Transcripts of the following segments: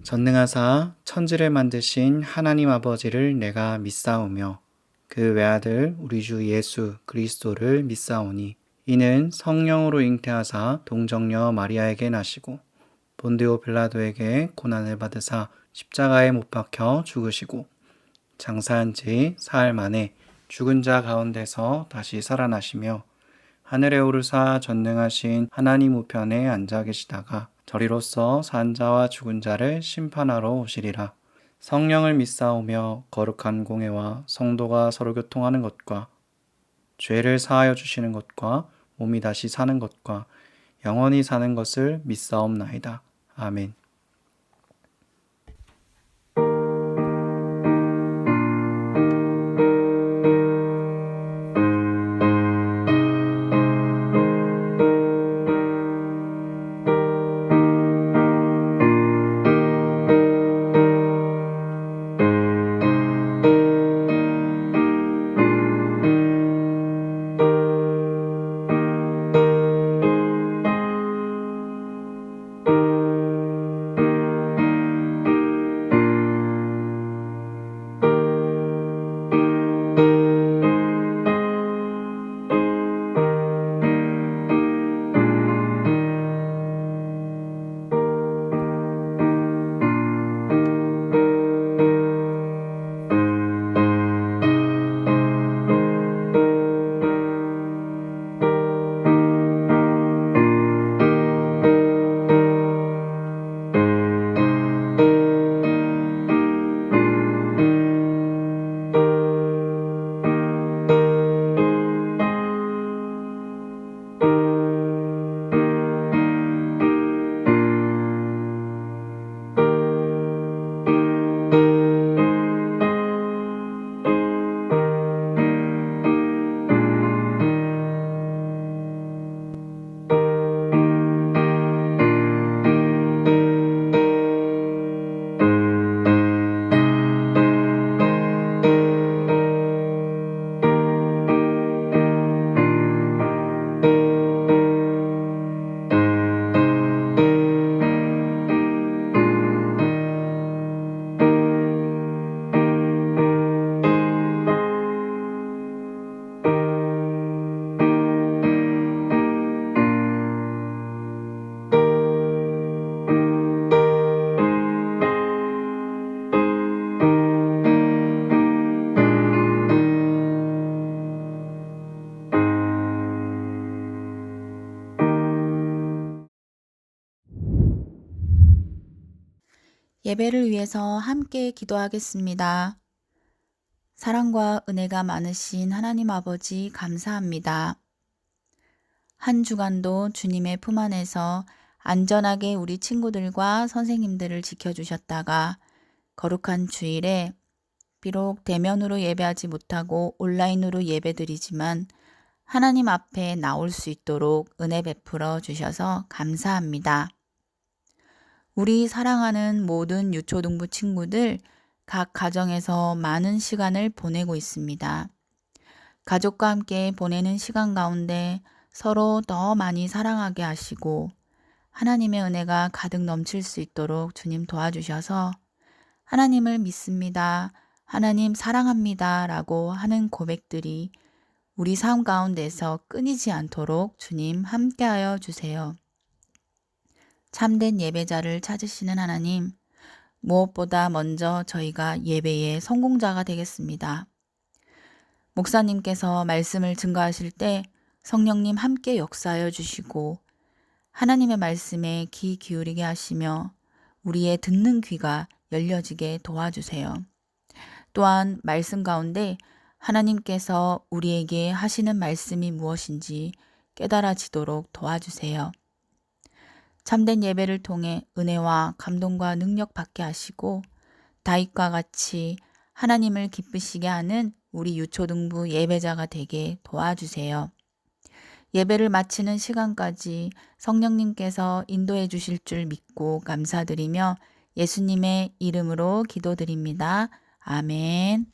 전능하사 천지를 만드신 하나님 아버지를 내가 믿사오며 그 외아들 우리 주 예수 그리스도를 믿사오니 이는 성령으로 잉태하사 동정녀 마리아에게 나시고 본디오 빌라도에게 고난을 받으사 십자가에 못 박혀 죽으시고 장사한 지 사흘 만에 죽은 자 가운데서 다시 살아나시며 하늘에 오르사 전능하신 하나님 우편에 앉아 계시다가 저리로서 산 자와 죽은 자를 심판하러 오시리라. 성령을 믿사오며 거룩한 공회와 성도가 서로 교통하는 것과 죄를 사하여 주시는 것과 몸이 다시 사는 것과 영원히 사는 것을 믿사옵나이다. 아멘. 예배를 위해서 함께 기도하겠습니다. 사랑과 은혜가 많으신 하나님 아버지 감사합니다. 한 주간도 주님의 품 안에서 안전하게 우리 친구들과 선생님들을 지켜주셨다가 거룩한 주일에 비록 대면으로 예배하지 못하고 온라인으로 예배드리지만 하나님 앞에 나올 수 있도록 은혜 베풀어 주셔서 감사합니다. 우리 사랑하는 모든 유초등부 친구들 각 가정에서 많은 시간을 보내고 있습니다. 가족과 함께 보내는 시간 가운데 서로 더 많이 사랑하게 하시고 하나님의 은혜가 가득 넘칠 수 있도록 주님 도와주셔서 하나님을 믿습니다. 하나님 사랑합니다. 라고 하는 고백들이 우리 삶 가운데서 끊이지 않도록 주님 함께하여 주세요. 참된 예배자를 찾으시는 하나님, 무엇보다 먼저 저희가 예배의 성공자가 되겠습니다. 목사님께서 말씀을 증거하실 때 성령님 함께 역사하여 주시고 하나님의 말씀에 귀 기울이게 하시며 우리의 듣는 귀가 열려지게 도와주세요. 또한 말씀 가운데 하나님께서 우리에게 하시는 말씀이 무엇인지 깨달아지도록 도와주세요. 참된 예배를 통해 은혜와 감동과 능력 받게 하시고 다윗과 같이 하나님을 기쁘시게 하는 우리 유초등부 예배자가 되게 도와주세요. 예배를 마치는 시간까지 성령님께서 인도해 주실 줄 믿고 감사드리며 예수님의 이름으로 기도드립니다. 아멘.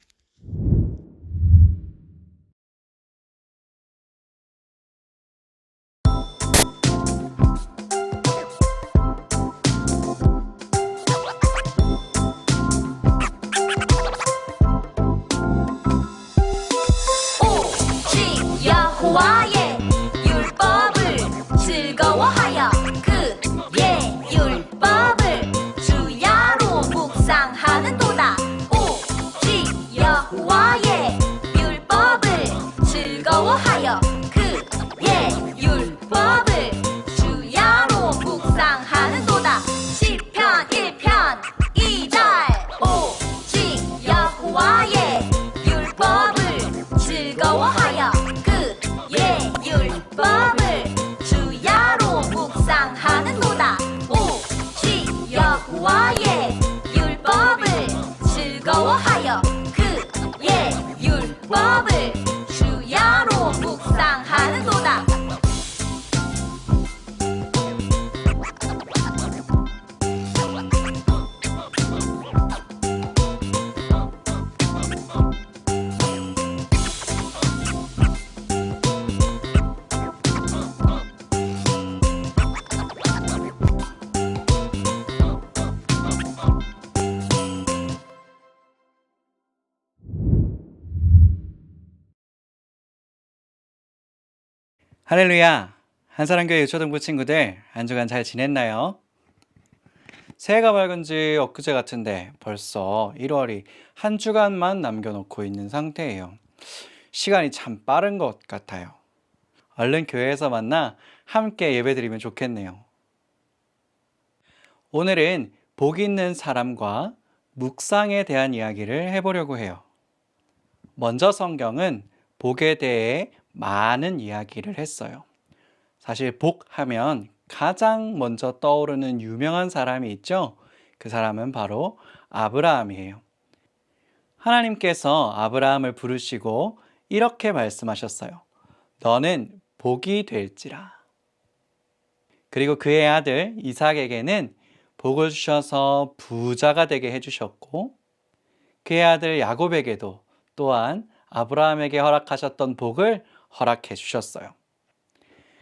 여호와의 율법을 즐거워하여 그의 율법을 주야로 묵상하는도다. 할렐루야! 한사람교회 유초등부 친구들, 한 주간 잘 지냈나요? 새해가 밝은 지 엊그제 같은데 벌써 1월이 한 주간만 남겨놓고 있는 상태예요. 시간이 참 빠른 것 같아요. 얼른 교회에서 만나 함께 예배드리면 좋겠네요. 오늘은 복 있는 사람과 묵상에 대한 이야기를 해보려고 해요. 먼저 성경은 복에 대해 많은 이야기를 했어요. 사실 복 하면 가장 먼저 떠오르는 유명한 사람이 있죠? 그 사람은 바로 아브라함이에요. 하나님께서 아브라함을 부르시고 이렇게 말씀하셨어요. 너는 복이 될지라. 그리고 그의 아들 이삭에게는 복을 주셔서 부자가 되게 해주셨고, 그의 아들 야곱에게도 또한 아브라함에게 허락하셨던 복을 허락해 주셨어요.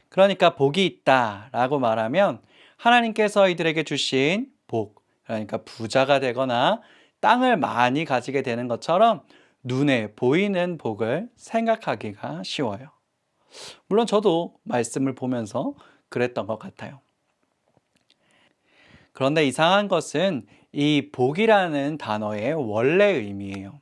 그러니까 복이 있다라고 말하면 하나님께서 이들에게 주신 복, 그러니까 부자가 되거나 땅을 많이 가지게 되는 것처럼 눈에 보이는 복을 생각하기가 쉬워요. 물론 저도 말씀을 보면서 그랬던 것 같아요. 그런데 이상한 것은 이 복이라는 단어의 원래 의미예요.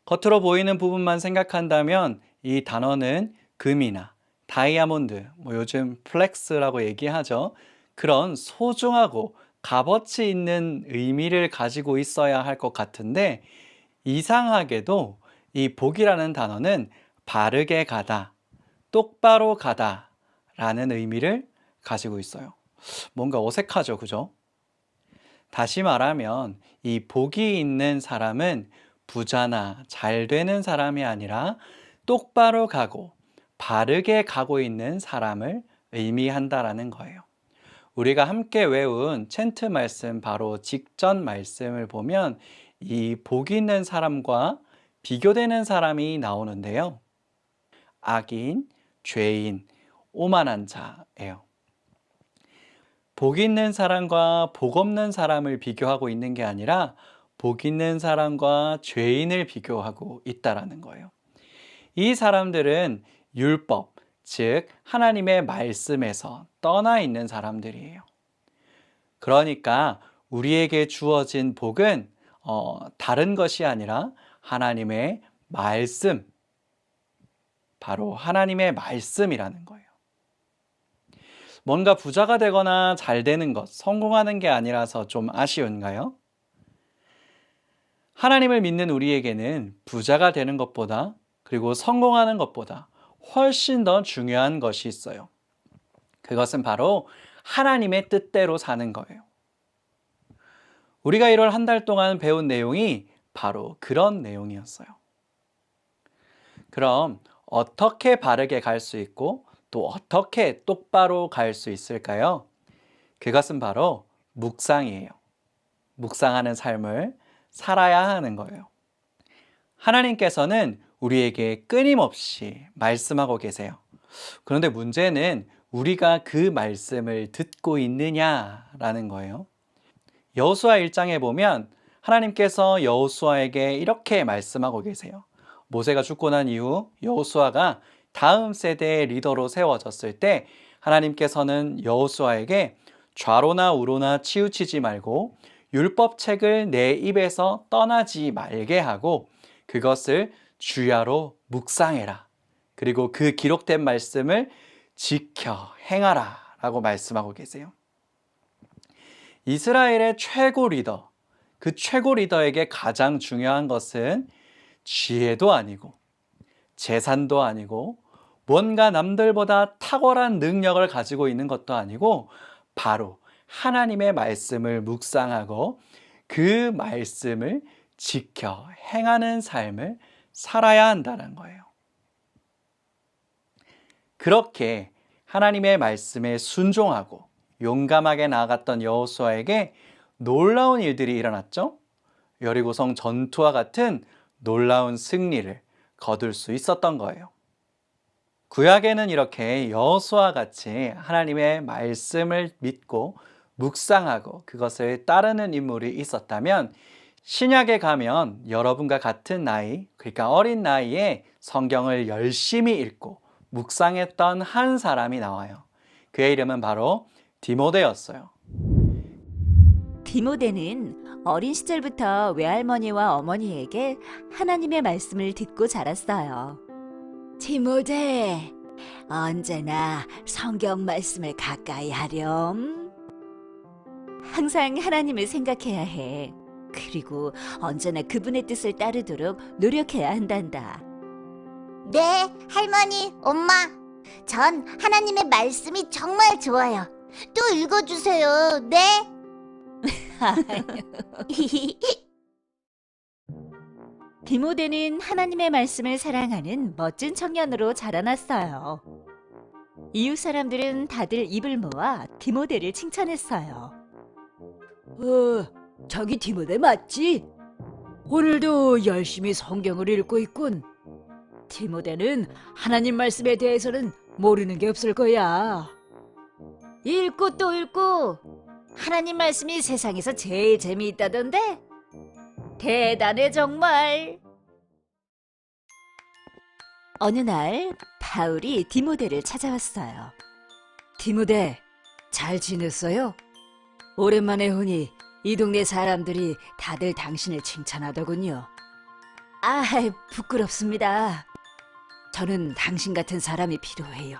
겉으로 보이는 부분만 생각한다면 이 단어는 금이나 다이아몬드, 요즘 플렉스라고 얘기하죠. 그런 소중하고 값어치 있는 의미를 가지고 있어야 할 것 같은데, 이상하게도 이 복이라는 단어는 바르게 가다, 똑바로 가다 라는 의미를 가지고 있어요. 뭔가 어색하죠, 그죠? 다시 말하면 이 복이 있는 사람은 부자나 잘 되는 사람이 아니라 똑바로 가고 바르게 가고 있는 사람을 의미한다라는 거예요. 우리가 함께 외운 챈트 말씀 바로 직전 말씀을 보면 이 복 있는 사람과 비교되는 사람이 나오는데요. 악인, 죄인, 오만한 자예요. 복 있는 사람과 복 없는 사람을 비교하고 있는 게 아니라 복 있는 사람과 죄인을 비교하고 있다라는 거예요. 이 사람들은 율법, 즉 하나님의 말씀에서 떠나 있는 사람들이에요. 그러니까 우리에게 주어진 복은 다른 것이 아니라 하나님의 말씀, 바로 하나님의 말씀이라는 거예요. 뭔가 부자가 되거나 잘 되는 것, 성공하는 게 아니라서 좀 아쉬운가요? 하나님을 믿는 우리에게는 부자가 되는 것보다, 그리고 성공하는 것보다 훨씬 더 중요한 것이 있어요. 그것은 바로 하나님의 뜻대로 사는 거예요. 우리가 1월 한 달 동안 배운 내용이 바로 그런 내용이었어요. 그럼 어떻게 바르게 갈 수 있고 또 어떻게 똑바로 갈 수 있을까요? 그것은 바로 묵상이에요. 묵상하는 삶을 살아야 하는 거예요. 하나님께서는 우리에게 끊임없이 말씀하고 계세요. 그런데 문제는 우리가 그 말씀을 듣고 있느냐라는 거예요. 여호수아 1장에 보면 하나님께서 여호수아에게 이렇게 말씀하고 계세요. 모세가 죽고 난 이후 여호수아가 다음 세대의 리더로 세워졌을 때 하나님께서는 여호수아에게 좌로나 우로나 치우치지 말고 율법책을 내 입에서 떠나지 말게 하고 그것을 주야로 묵상해라. 그리고 그 기록된 말씀을 지켜 행하라 라고 말씀하고 계세요. 이스라엘의 최고 리더, 그 최고 리더에게 가장 중요한 것은 지혜도 아니고 재산도 아니고 뭔가 남들보다 탁월한 능력을 가지고 있는 것도 아니고 바로 하나님의 말씀을 묵상하고 그 말씀을 지켜 행하는 삶을 살아야 한다는 거예요. 그렇게 하나님의 말씀에 순종하고 용감하게 나아갔던 여호수아에게 놀라운 일들이 일어났죠. 여리고성 전투와 같은 놀라운 승리를 거둘 수 있었던 거예요. 구약에는 이렇게 여호수아와 같이 하나님의 말씀을 믿고 묵상하고 그것을 따르는 인물이 있었다면, 신약에 가면 여러분과 같은 나이, 그러니까 어린 나이에 성경을 열심히 읽고 묵상했던 한 사람이 나와요. 그의 이름은 바로 디모데였어요. 디모데는 어린 시절부터 외할머니와 어머니에게 하나님의 말씀을 듣고 자랐어요. 디모데, 언제나 성경 말씀을 가까이 하렴. 항상 하나님을 생각해야 해. 그리고 언제나 그분의 뜻을 따르도록 노력해야 한단다. 네, 할머니, 엄마. 전 하나님의 말씀이 정말 좋아요. 또 읽어주세요. 네. 디모데는 하나님의 말씀을 사랑하는 멋진 청년으로 자라났어요. 이웃 사람들은 다들 입을 모아 디모데를 칭찬했어요. 저기 디모데 맞지? 오늘도 열심히 성경을 읽고 있군. 디모데는 하나님 말씀에 대해서는 모르는 게 없을 거야. 읽고 또 읽고 하나님 말씀이 세상에서 제일 재미있다던데? 대단해 정말. 어느 날 바울이 디모데를 찾아왔어요. 디모데, 잘 지냈어요? 오랜만에 오니 이 동네 사람들이 다들 당신을 칭찬하더군요. 아, 부끄럽습니다. 저는 당신 같은 사람이 필요해요.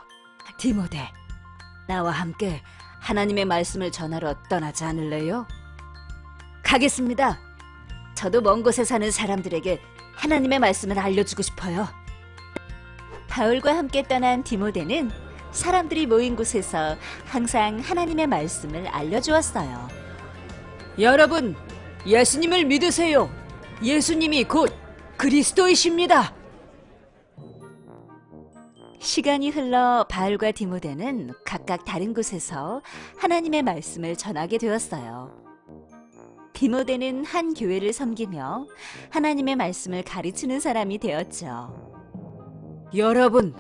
디모데, 나와 함께 하나님의 말씀을 전하러 떠나지 않을래요? 가겠습니다. 저도 먼 곳에 사는 사람들에게 하나님의 말씀을 알려주고 싶어요. 바울과 함께 떠난 디모데는 사람들이 모인 곳에서 항상 하나님의 말씀을 알려주었어요. 여러분, 예수님을 믿으세요. 예수님이 곧 그리스도이십니다. 시간이 흘러 바울과 디모데는 각각 다른 곳에서 하나님의 말씀을 전하게 되었어요. 디모데는 한 교회를 섬기며 하나님의 말씀을 가르치는 사람이 되었죠. 여러분,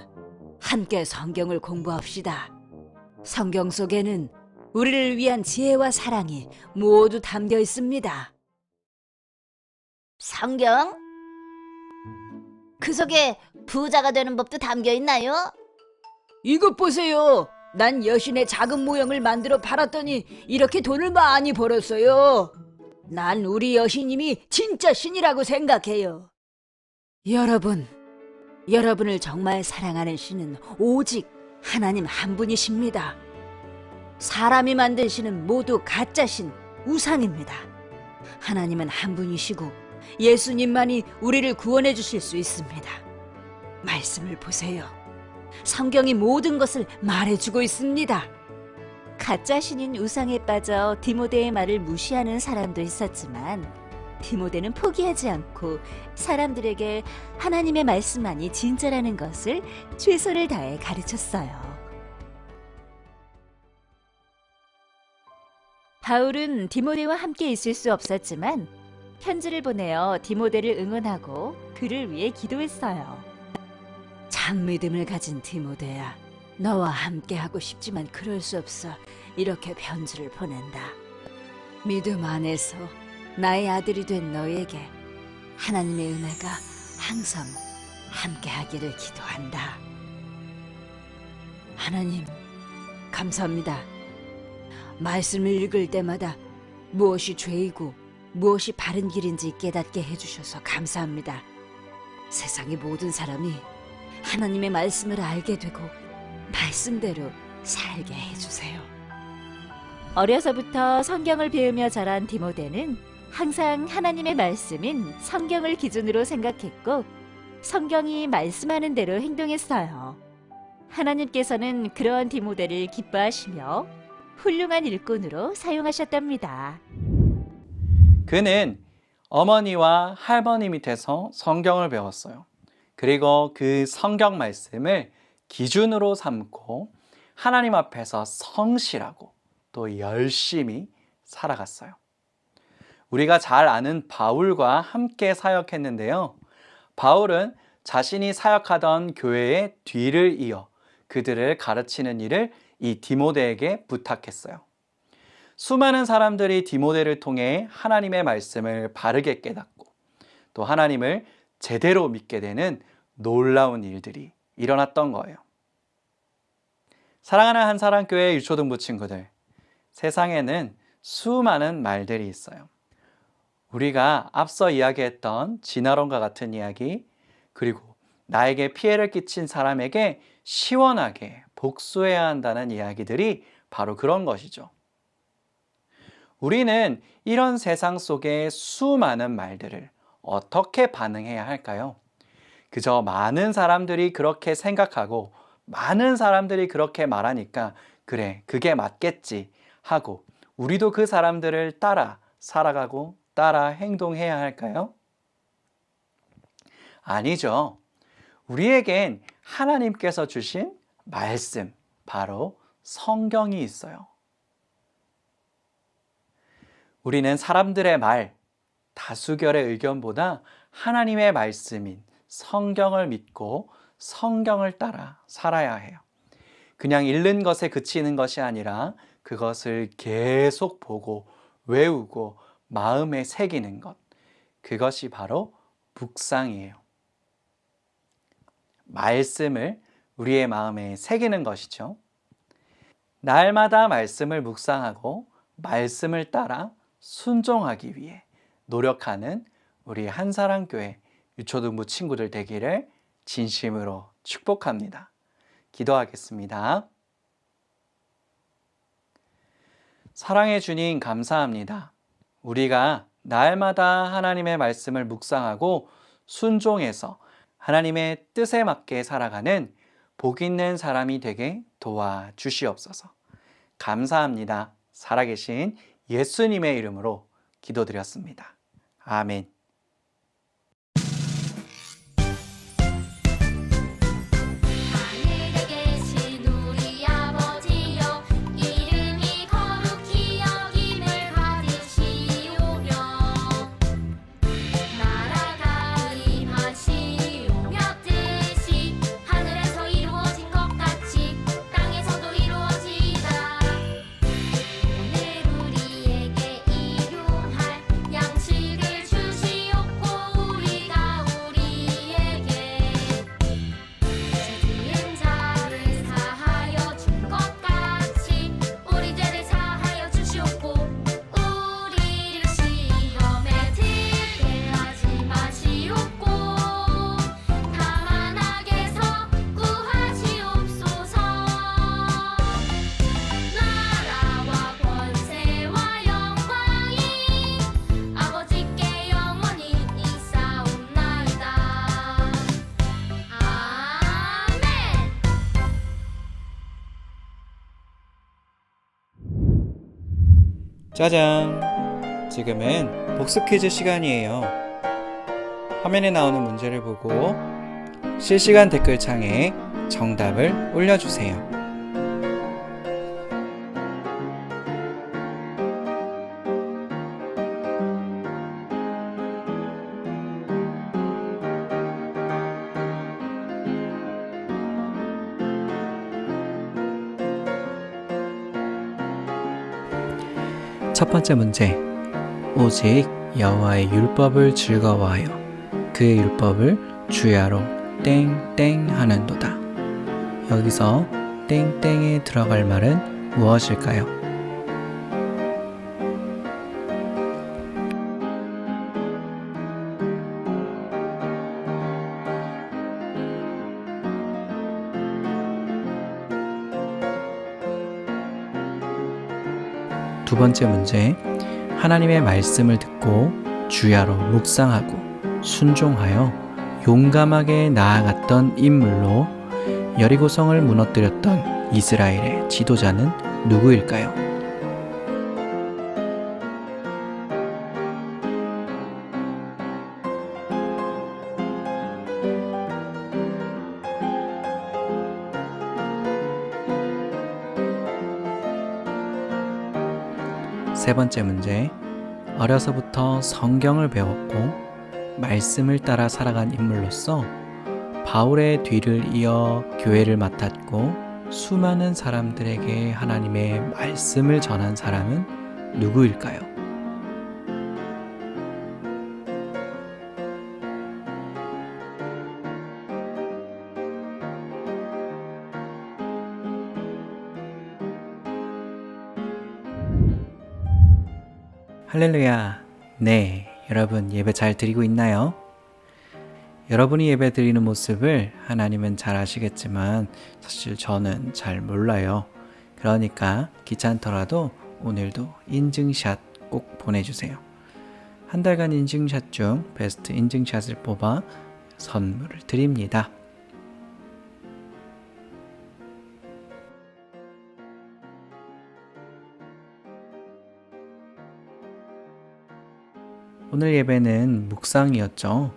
함께 성경을 공부합시다. 성경 속에는 우리를 위한 지혜와 사랑이 모두 담겨 있습니다. 성경? 그 속에 부자가 되는 법도 담겨 있나요? 이것 보세요. 난 여신의 작은 모형을 만들어 팔았더니 이렇게 돈을 많이 벌었어요. 난 우리 여신님이 진짜 신이라고 생각해요. 여러분, 여러분을 정말 사랑하는 신은 오직 하나님 한 분이십니다. 사람이 만든 신은 모두 가짜 신, 우상입니다. 하나님은 한 분이시고 예수님만이 우리를 구원해 주실 수 있습니다. 말씀을 보세요. 성경이 모든 것을 말해주고 있습니다. 가짜 신인 우상에 빠져 디모데의 말을 무시하는 사람도 있었지만 디모데는 포기하지 않고 사람들에게 하나님의 말씀만이 진짜라는 것을 최선을 다해 가르쳤어요. 바울은 디모데와 함께 있을 수 없었지만 편지를 보내어 디모데를 응원하고 그를 위해 기도했어요. 참 믿음을 가진 디모데야, 너와 함께 하고 싶지만 그럴 수 없어 이렇게 편지를 보낸다. 믿음 안에서 나의 아들이 된 너에게 하나님의 은혜가 항상 함께 하기를 기도한다. 하나님, 감사합니다. 말씀을 읽을 때마다 무엇이 죄이고 무엇이 바른 길인지 깨닫게 해주셔서 감사합니다. 세상의 모든 사람이 하나님의 말씀을 알게 되고 말씀대로 살게 해주세요. 어려서부터 성경을 배우며 자란 디모데는 항상 하나님의 말씀인 성경을 기준으로 생각했고 성경이 말씀하는 대로 행동했어요. 하나님께서는 그러한 디모데를 기뻐하시며 훌륭한 일꾼으로 사용하셨답니다. 그는 어머니와 할머니 밑에서 성경을 배웠어요. 그리고 그 성경 말씀을 기준으로 삼고 하나님 앞에서 성실하고 또 열심히 살아갔어요. 우리가 잘 아는 바울과 함께 사역했는데요. 바울은 자신이 사역하던 교회의 뒤를 이어 그들을 가르치는 일을 이 디모데에게 부탁했어요. 수많은 사람들이 디모데를 통해 하나님의 말씀을 바르게 깨닫고 또 하나님을 제대로 믿게 되는 놀라운 일들이 일어났던 거예요. 사랑하는 한사랑교회 유초등부 친구들, 세상에는 수많은 말들이 있어요. 우리가 앞서 이야기했던 진화론과 같은 이야기, 그리고 나에게 피해를 끼친 사람에게 시원하게 복수해야 한다는 이야기들이 바로 그런 것이죠. 우리는 이런 세상 속의 수많은 말들을 어떻게 반응해야 할까요? 그저 많은 사람들이 그렇게 생각하고 많은 사람들이 그렇게 말하니까 그래, 그게 맞겠지 하고 우리도 그 사람들을 따라 살아가고 따라 행동해야 할까요? 아니죠. 우리에겐 하나님께서 주신 말씀, 바로 성경이 있어요. 우리는 사람들의 말, 다수결의 의견보다 하나님의 말씀인 성경을 믿고 성경을 따라 살아야 해요. 그냥 읽는 것에 그치는 것이 아니라 그것을 계속 보고 외우고 마음에 새기는 것, 그것이 바로 묵상이에요. 말씀을 우리의 마음에 새기는 것이죠. 날마다 말씀을 묵상하고 말씀을 따라 순종하기 위해 노력하는 우리 한사랑교회 유초등부 친구들 되기를 진심으로 축복합니다. 기도하겠습니다. 사랑의 주님, 감사합니다. 우리가 날마다 하나님의 말씀을 묵상하고 순종해서 하나님의 뜻에 맞게 살아가는 복 있는 사람이 되게 도와주시옵소서. 감사합니다. 살아계신 예수님의 이름으로 기도드렸습니다. 아멘. 하늘에 계신 우리 아버지여, 이름이 거룩히 여김을 받으시오며, 나라가 임하시오며, 뜻이 하늘에서 이루어진 것 같이 땅에서도 이루어지이다. 오늘 우리에게 일용할 양식을 주시옵고, 우리가 우리에게 지은 자를 사하여 준 것 같이 우리 죄를 사하여 주시옵고, 우리를 시험에 들게 하지 마시옵고, 다만 악에서 구하시옵소서. 나라와 권세와 영광이 아버지께 영원히 있사옵나이다. 아멘. 짜잔! 지금은 복습 퀴즈 시간이에요. 화면에 나오는 문제를 보고 실시간 댓글창에 정답을 올려주세요. 첫 번째 문제. 오직 여호와의 율법을 즐거워하여 그의 율법을 주야로 땡땡 하는도다. 여기서 땡땡에 들어갈 말은 무엇일까요? 두 번째 문제. 하나님의 말씀을 듣고 주야로 묵상하고 순종하여 용감하게 나아갔던 인물로 여리고성을 무너뜨렸던 이스라엘의 지도자는 누구일까요? 세 번째 문제. 어려서부터 성경을 배웠고 말씀을 따라 살아간 인물로서 바울의 뒤를 이어 교회를 맡았고 수많은 사람들에게 하나님의 말씀을 전한 사람은 누구일까요? 할렐루야. 네, 여러분 예배 잘 드리고 있나요? 여러분이 예배 드리는 모습을 하나님은 잘 아시겠지만 사실 저는 잘 몰라요. 그러니까 귀찮더라도 오늘도 인증샷 꼭 보내주세요. 한 달간 인증샷 중 베스트 인증샷을 뽑아 선물을 드립니다. 오늘 예배는 묵상이었죠.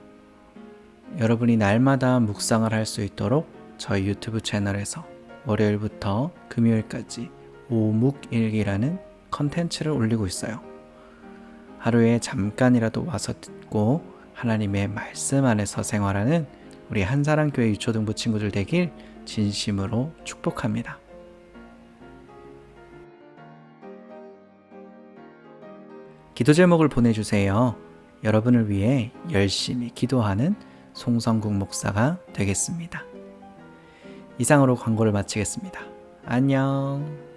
여러분이 날마다 묵상을 할 수 있도록 저희 유튜브 채널에서 월요일부터 금요일까지 오묵일기라는 컨텐츠를 올리고 있어요. 하루에 잠깐이라도 와서 듣고 하나님의 말씀 안에서 생활하는 우리 한사랑교회 유초등부 친구들 되길 진심으로 축복합니다. 기도 제목을 보내주세요. 여러분을 위해 열심히 기도하는 송성국 목사가 되겠습니다. 이상으로 광고를 마치겠습니다. 안녕.